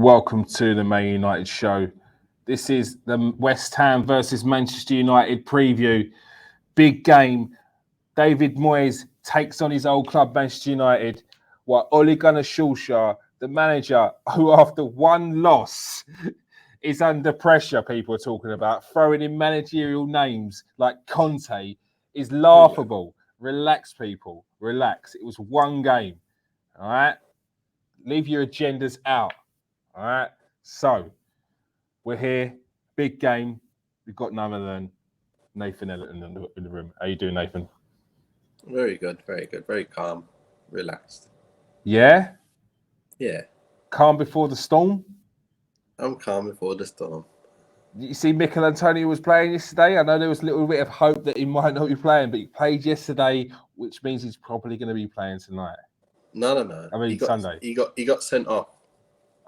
welcome to the Man United show. This is the West Ham versus Manchester United preview. Big game. David Moyes takes on his old club, Manchester United, while Ole Gunnar Solskjaer, the manager, who after one loss is under pressure, people are talking about, throwing in managerial names like Conte, is laughable. Relax, people. Relax. It was one game. All right? Leave your agendas out. All right? So, we're here. Big game. We've got none other than Nathan Ellerton in the room. How you doing, Nathan? Very good. Very calm. Relaxed. Yeah? Yeah. Calm before the storm? I'm calm before the storm. You see Mikel Antonio was playing yesterday. I know there was a little bit of hope that he might not be playing, but he played yesterday, which means he's probably going to be playing tonight. No. I mean, Sunday. He got sent off.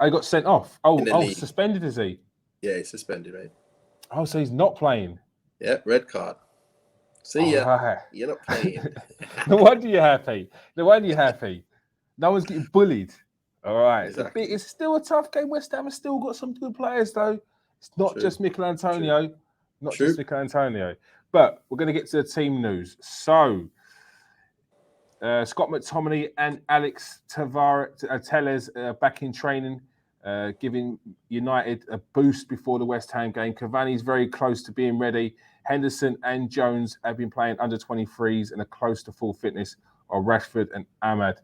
Oh, he got sent off. Oh, league. Suspended, is he? Yeah, he's suspended, mate. Oh, so he's not playing. Yeah, red card. See ya. Right. You're not playing. No wonder you're happy. No one's getting bullied. All right. Exactly. It's still a tough game. West Ham has still got some good players, though. It's not just Mikel Antonio. Just Mikel Antonio. But we're going to get to the team news. So, Scott McTominay and Alex Telles back in training, giving United a boost before the West Ham game. Cavani's very close to being ready. Henderson and Jones have been playing under 23s and are close to full fitness, while Rashford and Ahmad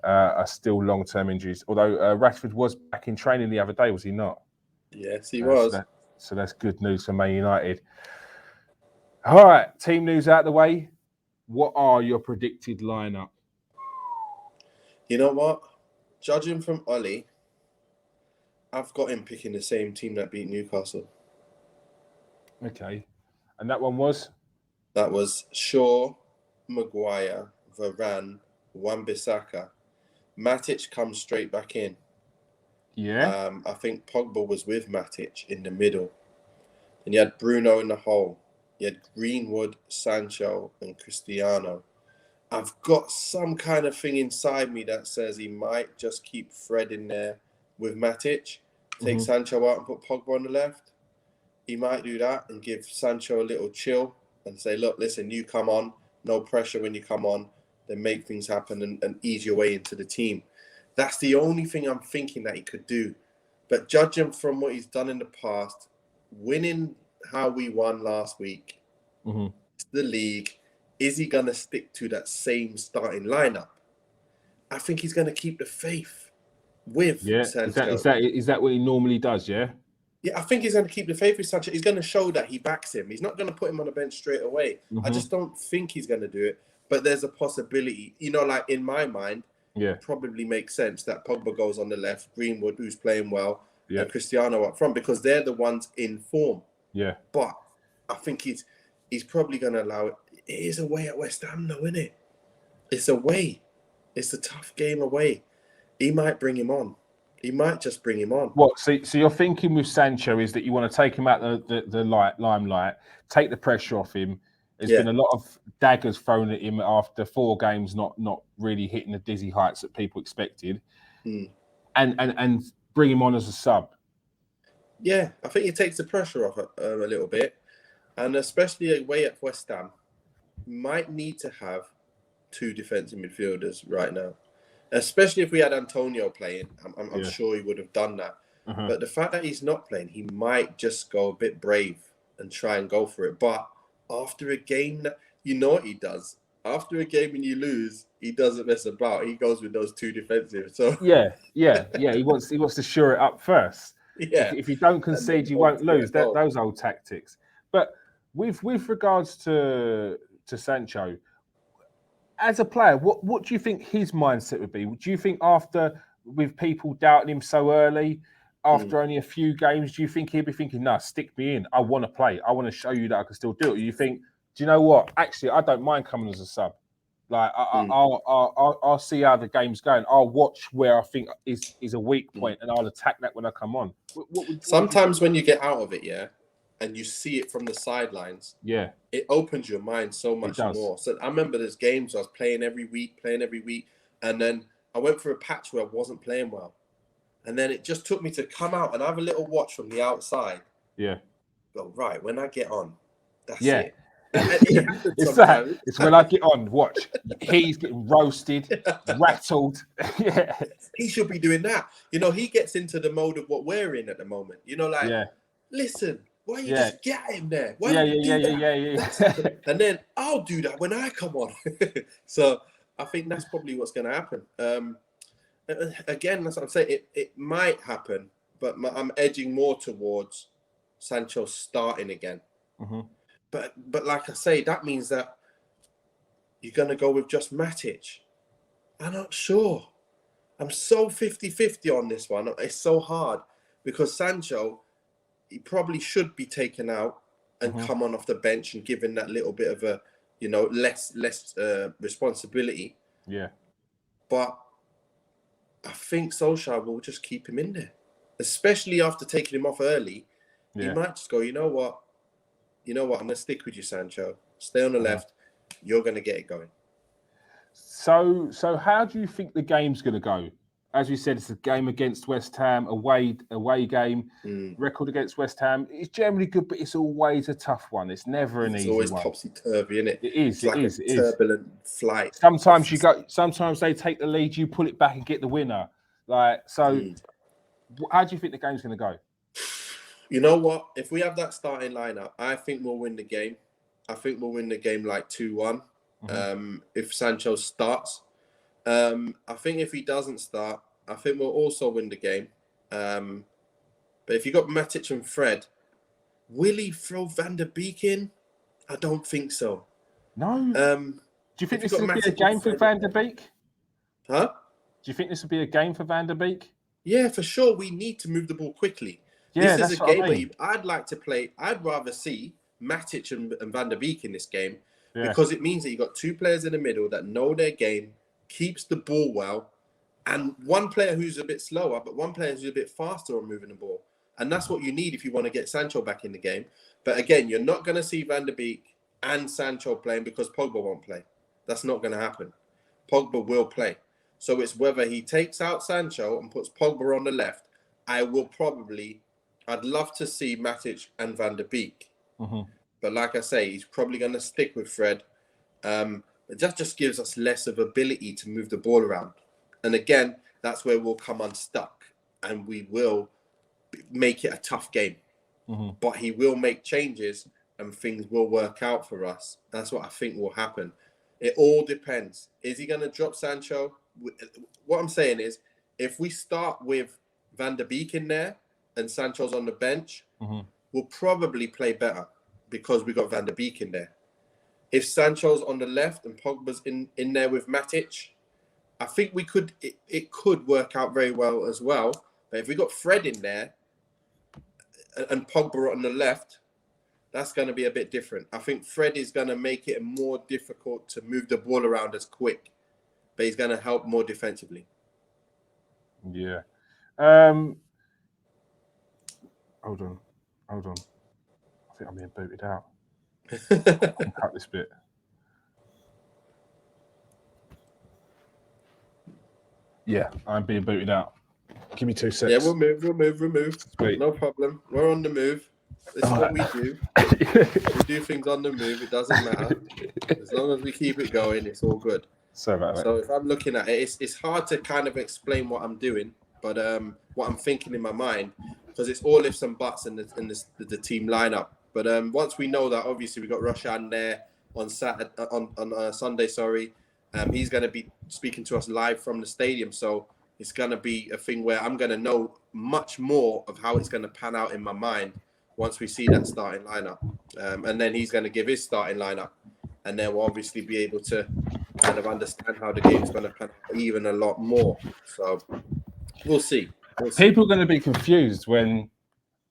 are still long-term injuries. Although Rashford was back in training the other day, was he not? Yes, he was. So that's good news for Man United. All right, team news out of the way. What are your predicted lineup? You know what? Judging from Ollie, I've got him picking the same team that beat Newcastle. Okay. And that one was? That was Shaw, Maguire, Varane, Wan-Bissaka. Matic comes straight back in. Yeah. I think Pogba was with Matic in the middle. And you had Bruno in the hole. You had Greenwood, Sancho, and Cristiano. I've got some kind of thing inside me that says he might just keep Fred in there with Matic, take Sancho out and put Pogba on the left. He might do that and give Sancho a little chill and say, look, listen, you come on, no pressure when you come on, then make things happen and ease your way into the team. That's the only thing I'm thinking that he could do. But judging from what he's done in the past, winning how we won last week, the league, is he going to stick to that same starting lineup? I think he's going to keep the faith with Sancho. Is that what he normally does, yeah? Yeah, I think he's going to keep the faith with Sancho. He's going to show that he backs him. He's not going to put him on the bench straight away. I just don't think he's going to do it. But there's a possibility. You know, like in my mind, it probably makes sense that Pogba goes on the left, Greenwood, who's playing well, and Cristiano up front, because they're the ones in form. Yeah. But I think he's probably going to allow it. It is away at West Ham, though, isn't it? It's away. It's a tough game away. He might bring him on. He might just bring him on. What? So you're thinking with Sancho is that you want to take him out the limelight, take the pressure off him. There's been a lot of daggers thrown at him after 4 games, not really hitting the dizzy heights that people expected, and bring him on as a sub. Yeah, I think he takes the pressure off a little bit, and especially away at West Ham, might need to have 2 defensive midfielders right now. Especially if we had Antonio playing, I'm sure he would have done that. But the fact that he's not playing, he might just go a bit brave and try and go for it. But after a game, you know what he does. After a game and you lose, he doesn't mess about. He goes with those 2 defensive. So yeah. He wants to shore it up first. Yeah. If you don't concede, you won't lose. Those old tactics. But with regards to Sancho, as a player, what do you think his mindset would be? Do you think with people doubting him so early, after only a few games, do you think he'd be thinking, "No, stick me in. I want to play. I want to show you that I can still do it"? Or you think, do you know what? Actually, I don't mind coming as a sub. Like I'll see how the game's going. I'll watch where I think is a weak point, and I'll attack that when I come on. Sometimes when you get out of it, and you see it from the sidelines, it opens your mind so much more. So I remember there's games I was playing every week, and then I went through a patch where I wasn't playing well. And then it just took me to come out and have a little watch from the outside. Yeah. Go, right, when I get on, that's Yeah. it. And it happens It's sometimes. that. It's when I get on, watch. He's getting roasted, rattled. Yeah. He should be doing that. You know, he gets into the mode of what we're in at the moment. You know, like, Yeah. listen, why you Yeah. just get him there? Why Yeah, don't you do that? yeah. And then I'll do that when I come on. So I think that's probably what's going to happen. Again, that's what I'm saying. It might happen, but I'm edging more towards Sancho starting again. Mm-hmm. But like I say, that means that you're going to go with just Matic. I'm not sure. I'm so 50-50 on this one. It's so hard because Sancho, he probably should be taken out and come on off the bench and given that little bit of a, you know, less responsibility. Yeah. But I think Solskjaer will just keep him in there, especially after taking him off early. Yeah. He might just go, you know what? I'm going to stick with you, Sancho. Stay on the left. You're going to get it going. So how do you think the game's going to go? As we said, it's a game against West Ham, away game. Record against West Ham. It's generally good, but it's always a tough one. It's never an easy one. It's always topsy-turvy, isn't it? It is. It's like a turbulent flight. Sometimes they take the lead, you pull it back and get the winner. How do you think the game's going to go? You know what? If we have that starting lineup, I think we'll win the game. I think we'll win the game like 2-1. If Sancho starts. I think if he doesn't start, I think we'll also win the game. But if you got Matic and Fred, will he throw Van der Beek in? I don't think so. No. Do you think this will be a game for Van der Beek? Huh? Do you think this will be a game for Van der Beek? Yeah, for sure. We need to move the ball quickly. Yeah, this is a game where I'd like to play. I'd rather see Matic and Van der Beek in this game because it means that you've got two players in the middle that know their game, keeps the ball well, and one player who's a bit slower, but one player who's a bit faster on moving the ball. And that's what you need if you want to get Sancho back in the game. But again, you're not going to see Van der Beek and Sancho playing because Pogba won't play. That's not going to happen. Pogba will play. So it's whether he takes out Sancho and puts Pogba on the left. I'd love to see Matic and Van der Beek. But like I say, he's probably going to stick with Fred. That just gives us less of ability to move the ball around. And again, that's where we'll come unstuck and we will make it a tough game. But he will make changes and things will work out for us. That's what I think will happen. It all depends. Is he going to drop Sancho? What I'm saying is, if we start with Van der Beek in there and Sancho's on the bench, we'll probably play better because we got Van der Beek in there. If Sancho's on the left and Pogba's in there with Matic, I think it could work out very well as well. But if we got Fred in there and Pogba on the left, that's going to be a bit different. I think Fred is going to make it more difficult to move the ball around as quick, but he's going to help more defensively. Yeah. Hold on. I think I'm being booted out. I'll cut this bit. Yeah, I'm being booted out. Give me 2 seconds. Yeah, we'll move. Sweet. No problem. We're on the move. This is what we do. We do things on the move. It doesn't matter. As long as we keep it going, it's all good. Sorry about that. So if I'm looking at it, it's hard to kind of explain what I'm doing, but what I'm thinking in my mind, because it's all ifs and buts in the team lineup. But once we know that, obviously we got Roshane there on Sunday. He's going to be speaking to us live from the stadium, so it's going to be a thing where I'm going to know much more of how it's going to pan out in my mind once we see that starting lineup. And then he's going to give his starting lineup, and then we'll obviously be able to kind of understand how the game's going to pan out even a lot more. So we'll see. People are going to be confused when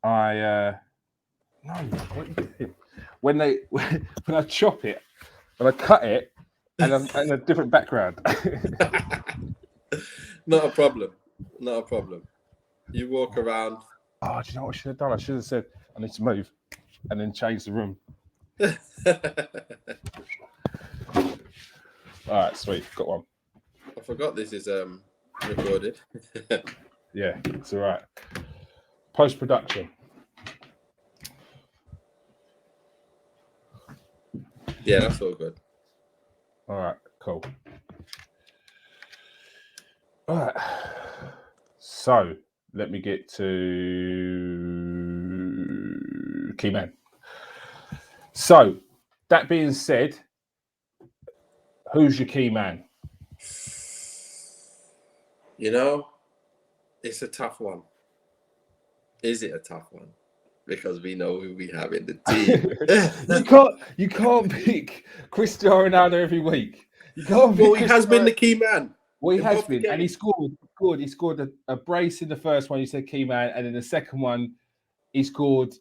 I no, what you doing? When I chop it, when I cut it, and a different background. Not a problem. You walk around. Oh, do you know what I should have done? I should have said I need to move, and then change the room. All right, sweet, got one. I forgot this is recorded. Yeah, it's all right. Post-production. Yeah, that's all good. All right, cool. All right. So let me get to key man. So that being said, who's your key man? You know, it's a tough one. Is it a tough one? Because we know who we have in the team. you can't pick Cristiano Ronaldo every week. You can't pick Well, he has been the key man. Well, he in has both the been, and he games. scored. He scored a brace in the first one. You said key man, and in the second one, he scored.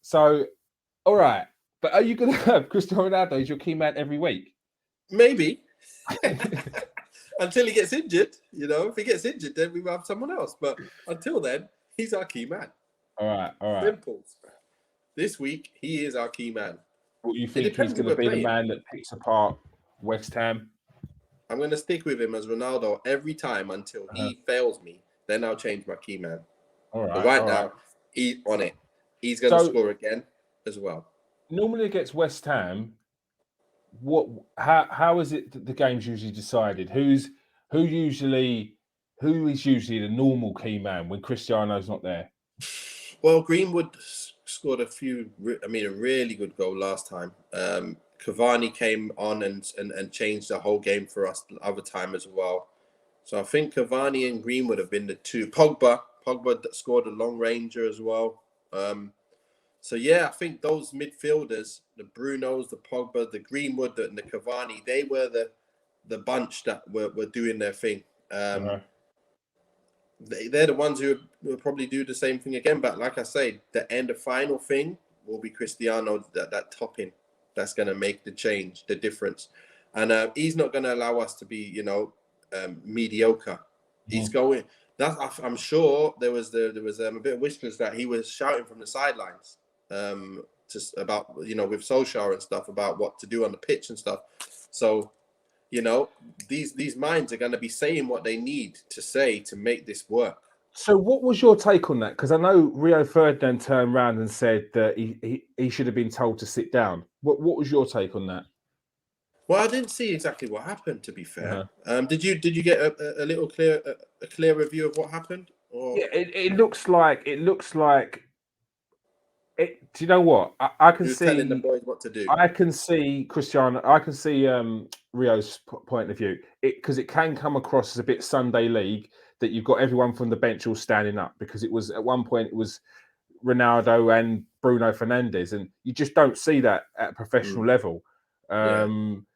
So, all right. But are you going to have Cristiano Ronaldo as your key man every week? Maybe. Until he gets injured. You know, if he gets injured, then we will have someone else. But until then, he's our key man. All right. Simple. This week, he is our key man. What you think he's going to be the man that picks apart West Ham? I'm going to stick with him as Ronaldo every time until he fails me. Then I'll change my key man. All right. But right now, he's on it. He's going to score again as well. Normally against West Ham, how is it that the game's usually decided? Who is usually the normal key man when Cristiano's not there? Well, Greenwood scored a really good goal last time. Cavani came on and changed the whole game for us the other time as well. So I think Cavani and Greenwood have been the two. Pogba that scored a long ranger as well. So yeah, I think those midfielders, the Brunos, the Pogba, the Greenwood, and the Cavani, they were the bunch that were doing their thing. They're the ones who will probably do the same thing again. But like I say, the final thing will be Cristiano, that topping that's going to make the change, the difference. And he's not going to allow us to be, mediocre. He's going. I'm sure there was a bit of whispers that he was shouting from the sidelines, just about with Solskjaer and stuff about what to do on the pitch and stuff. So. These minds are going to be saying what they need to say to make this work. So what was your take on that? Because I know Rio Ferdinand turned around and said that he should have been told to sit down. What was your take on that? Well, I didn't see exactly what happened, to be fair. Did you get a little clearer view of what happened? Or? Yeah, it looks like it. Do you know what? I can see telling the boys what to do. I can see Cristiano. I can see Rio's point of view. Because it can come across as a bit Sunday League that you've got everyone from the bench all standing up, because it was at one point it was Ronaldo and Bruno Fernandes, and you just don't see that at a professional level. And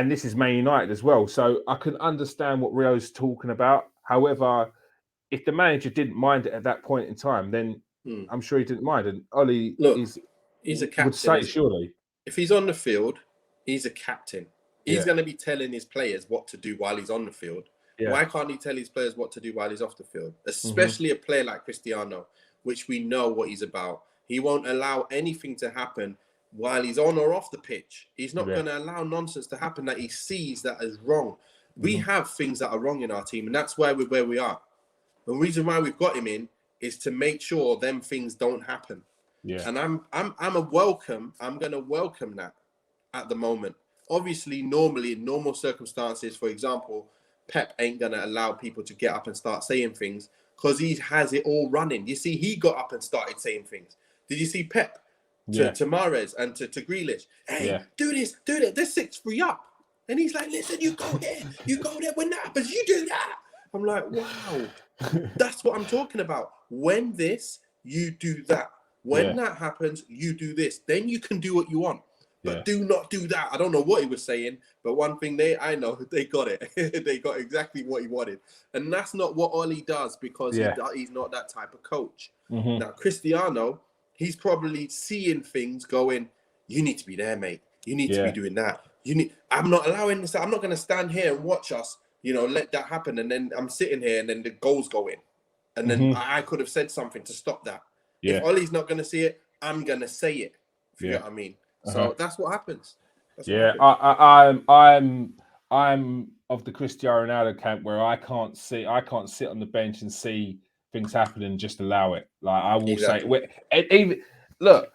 this is Man United as well, so I can understand what Rio's talking about. However, if the manager didn't mind it at that point in time, then I'm sure he didn't mind. And Ollie he's a captain. Would say surely, if he's on the field, he's a captain. He's going to be telling his players what to do while he's on the field. Yeah. Why can't he tell his players what to do while he's off the field? Especially a player like Cristiano, which we know what he's about. He won't allow anything to happen while he's on or off the pitch. He's not going to allow nonsense to happen that he sees that is wrong. We have things that are wrong in our team, and that's why we're where we are. The reason why we've got him in is to make sure them things don't happen. Yeah. And I'm going to welcome that at the moment. Obviously, normally in normal circumstances, for example, Pep ain't going to allow people to get up and start saying things because he has it all running. You see, he got up and started saying things. Did you see Pep to Mahrez and to Grealish? Hey, do this, do that. They're 6-3 up. And he's like, listen, you go there. When that happens, you do that. I'm like, wow. That's what I'm talking about. When this, you do that. When that happens, you do this. Then you can do what you want. But do not do that. I don't know what he was saying, but one thing I know, they got it. They got exactly what he wanted. And that's not what Ollie does, because he's not that type of coach. Now, Cristiano, he's probably seeing things going, you need to be there, mate. You need to be doing that. I'm not allowing this. I'm not going to stand here and watch us, let that happen. And then I'm sitting here and then the goals go in. And then I could have said something to stop that. If Ollie's not going to see it, I'm going to say it. If you know what I mean. So that's what happens. I'm I'm of the Cristiano Ronaldo camp where I can't sit on the bench and see things happen and just allow it. Like I will say, even look,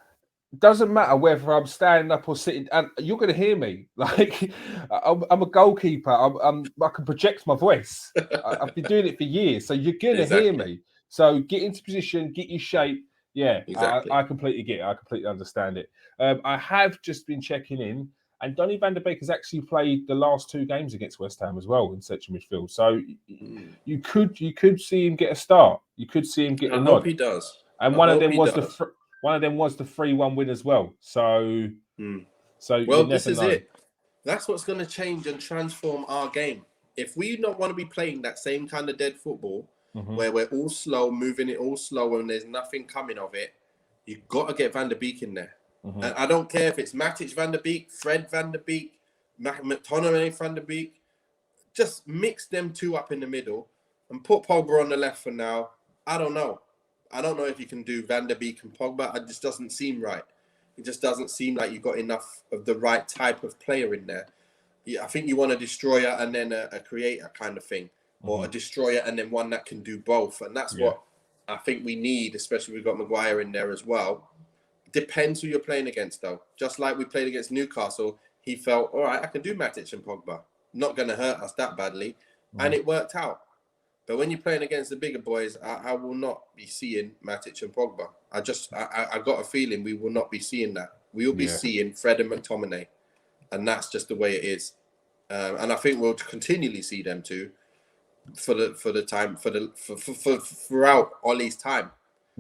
doesn't matter whether I'm standing up or sitting, and you're going to hear me. Like I'm a goalkeeper. I can project my voice. I've been doing it for years, so you're going to hear me. So get into position, get your shape. Yeah, exactly. I completely get it. I completely understand it. I have just been checking in, and Donny van der Beek has actually played the last 2 games against West Ham as well in central midfield. So you could see him get a start. You could see him get a nod. I hope he does. And one of them was the 3-1 win as well. So well, this is it. That's what's going to change and transform our game. If we don't want to be playing that same kind of dead football, where we're all slow, moving it all slow, and there's nothing coming of it, you've got to get Van der Beek in there. And I don't care if it's Matic Van der Beek, Fred Van der Beek, McTominay Van der Beek. Just mix them 2 up in the middle and put Pogba on the left for now. I don't know if you can do Van der Beek and Pogba. It just doesn't seem right. It just doesn't seem like you've got enough of the right type of player in there. I think you want a destroyer and then a creator kind of thing, or a destroyer and then one that can do both. And that's what I think we need, especially we've got Maguire in there as well. Depends who you're playing against, though. Just like we played against Newcastle, he felt, all right, I can do Matic and Pogba. Not going to hurt us that badly. And it worked out. But when you're playing against the bigger boys, I will not be seeing Matic and Pogba. I got a feeling we will not be seeing that. We will be seeing Fred and McTominay. And that's just the way it is. And I think we'll continually see them too throughout Ollie's time.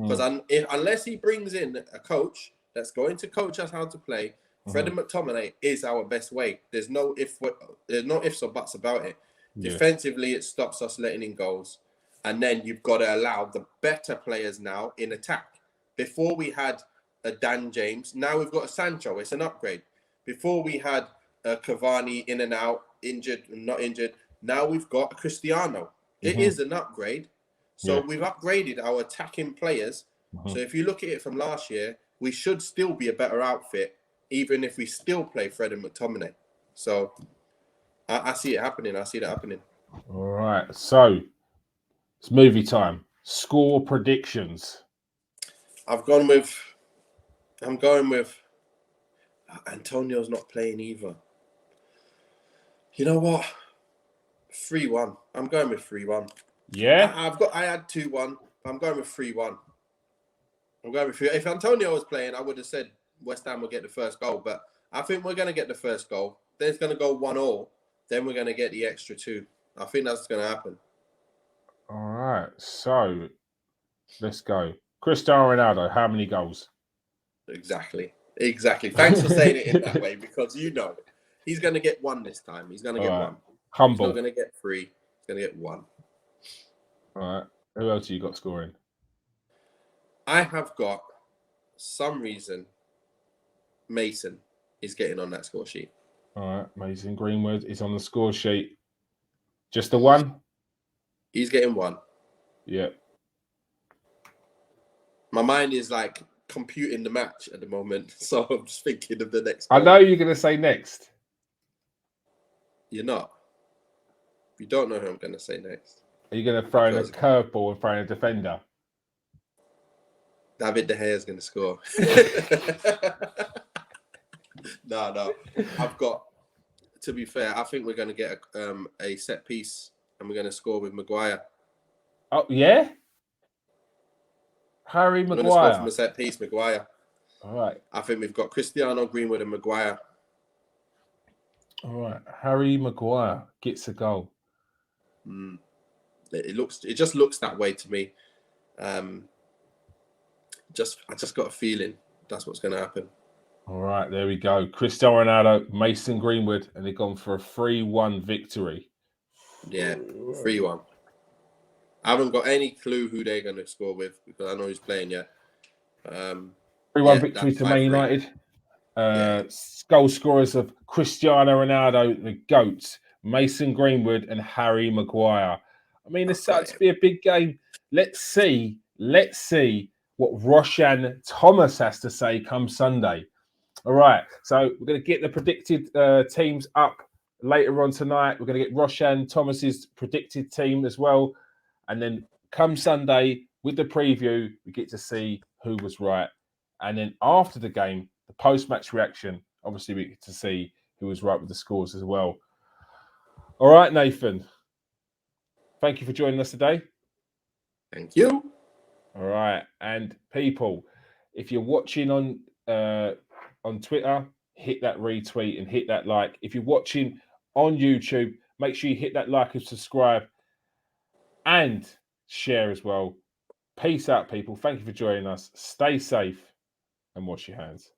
Because unless he brings in a coach that's going to coach us how to play, Fred and McTominay is our best way. There's no ifs or buts about it. Defensively, it stops us letting in goals. And then you've got to allow the better players now in attack. Before we had a Dan James, now we've got a Sancho. It's an upgrade. Before we had a Cavani in and out, injured and not injured. Now we've got a Cristiano. It is an upgrade. So we've upgraded our attacking players. So if you look at it from last year, we should still be a better outfit, even if we still play Fred and McTominay. So I see it happening. I see that happening. All right. So it's movie time. Score predictions. I'm going with Antonio's not playing either. You know what? 3-1. I'm going with 3-1. Yeah. I had 2-1. I'm going with 3-1. I'm going with 3. If Antonio was playing, I would have said West Ham will get the first goal. But I think we're going to get the first goal. Then it's going to go 1-1. Then we're going to get the extra 2. I think that's going to happen. All right. So let's go. Cristiano Ronaldo, how many goals? Exactly. Thanks for saying it in that way, because he's going to get 1 this time. He's going to get 1. Humble. He's not going to get 3. He's going to get 1. All right. Who else have you got scoring? I have got, some reason, Mason is getting on that score sheet. All right. Mason Greenwood is on the score sheet. Just the 1? He's getting 1. Yeah. My mind is like computing the match at the moment, so I'm just thinking of the next goal. I know you're going to say next. You're not. You don't know who I'm going to say next. Are you going to throw in a curveball and throw in a defender? David De Gea is going to score. No. I've got, to be fair, I think we're going to get a set piece and we're going to score with Maguire. Oh, yeah? Harry Maguire. We're going to score from a set piece, Maguire. All right. I think we've got Cristiano, Greenwood and Maguire. All right. Harry Maguire gets a goal. It just looks that way to me. I just got a feeling that's what's going to happen. All right, there we go. Cristiano Ronaldo, Mason Greenwood, and they've gone for a 3-1 victory. Yeah, 3-1. I haven't got any clue who they're going to score with because I know who's playing yet. 3-1 victory to Man United. Goal scorers of Cristiano Ronaldo, the GOAT, Mason Greenwood, and Harry Maguire. I mean, it's starting to be a big game. Let's see what Roshane Thomas has to say come Sunday. All right, so we're going to get the predicted teams up later on tonight, we're going to get Roshane Thomas's predicted team as well. And then come Sunday with the preview, we get to see who was right. And then after the game, the post-match reaction, obviously we get to see who was right with the scores as well. All right, Nathan. Thank you for joining us today. Thank you. All right. And people, if you're watching on Twitter, hit that retweet and hit that like. If you're watching on YouTube, make sure you hit that like and subscribe and share as well. Peace out, people. Thank you for joining us. Stay safe and wash your hands.